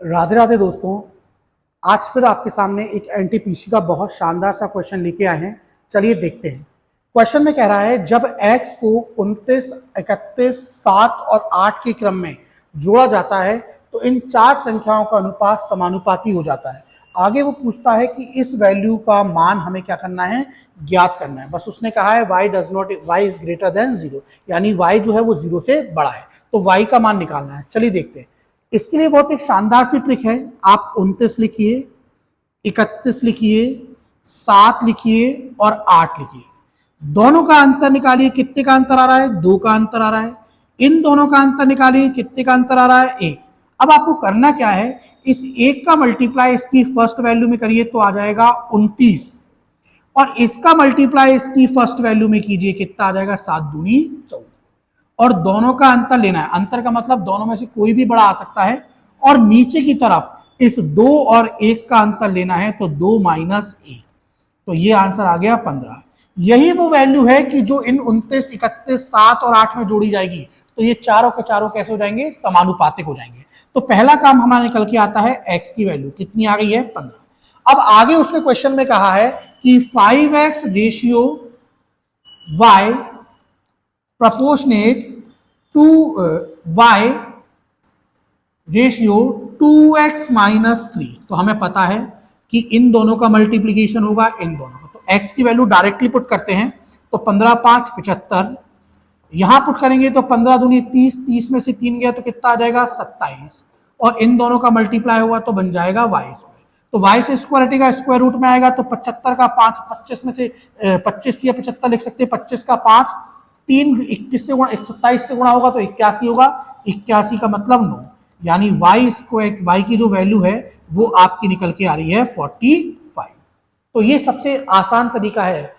राधे राधे दोस्तों। आज फिर आपके सामने एक एनटीपीसी का बहुत शानदार सा क्वेश्चन लेके आए हैं। चलिए देखते हैं। क्वेश्चन में कह रहा है जब x को 29, 31, 7 और 8 के क्रम में जोड़ा जाता है तो इन चार संख्याओं का अनुपात समानुपाती हो जाता है। आगे वो पूछता है कि इस वैल्यू का मान हमें क्या करना है, ज्ञात करना है। बस उसने कहा है y इज ग्रेटर देन 0, यानी y जो है वो 0 से बड़ा है, तो y का मान निकालना है। चलिए देखते हैं। इसके लिए बहुत एक शानदार सी ट्रिक है। आप 29 लिखिए, 31 लिखिए, 7 लिखिए और 8 लिखिए। दोनों का अंतर निकालिए। कितने का अंतर आ रहा है? 2 का अंतर आ रहा है। इन दोनों का अंतर निकालिए। कितने का अंतर आ रहा है? 1। अब आपको करना क्या है, इस 1 का मल्टीप्लाई इसकी फर्स्ट वैल्यू में करिए तो आ जाएगा 29, और इसका मल्टीप्लाई इसकी फर्स्ट वैल्यू में कीजिए, कितना आ जाएगा? 7 दूनी 14। और दोनों का अंतर लेना है। अंतर का मतलब दोनों में से कोई भी बड़ा आ सकता है। और नीचे की तरफ इस 2 और 1 का अंतर लेना है, तो 2 माइनस 1, तो ये आंसर आ गया 15। यही वो वैल्यू है कि जो इन 29, 31, 7 और 8 में जोड़ी जाएगी, तो ये चारों के चारों कैसे हो जाएंगे? समानुपातिक हो जाएंगे। तो पहला काम हमारा निकल के आता है, x की वैल्यू कितनी आ गई है? 15। अब आगे उसने क्वेश्चन में कहा है कि 5x ratio y proportionate to y ratio 2x minus 3। तो हमें पता है कि इन दोनों का मल्टीप्लीकेशन होगा इन दोनों का। तो x की वैल्यू डायरेक्टली पुट करते हैं, तो 15 5 75। यहां पुट करेंगे तो 15 दूनी 30, 30 में से 3 गया तो कितना आ जाएगा? 27। और इन दोनों का मल्टीप्लाई हुआ तो बन जाएगा y स्क्वायर। तो y से स्क्वायर हटेगा, स्क्वायर रूट में आएगा, तो 75 का 5, 25 में से 25 या 75 लिख सकते हैं। 25 का 5, 3 21 से गुणा, 27 से गुणा होगा तो 81 होगा। 81 का मतलब 9, यानी y स्क्वायर, y की जो वैल्यू है वो आपकी निकल के आ रही है 45। तो ये सबसे आसान तरीका है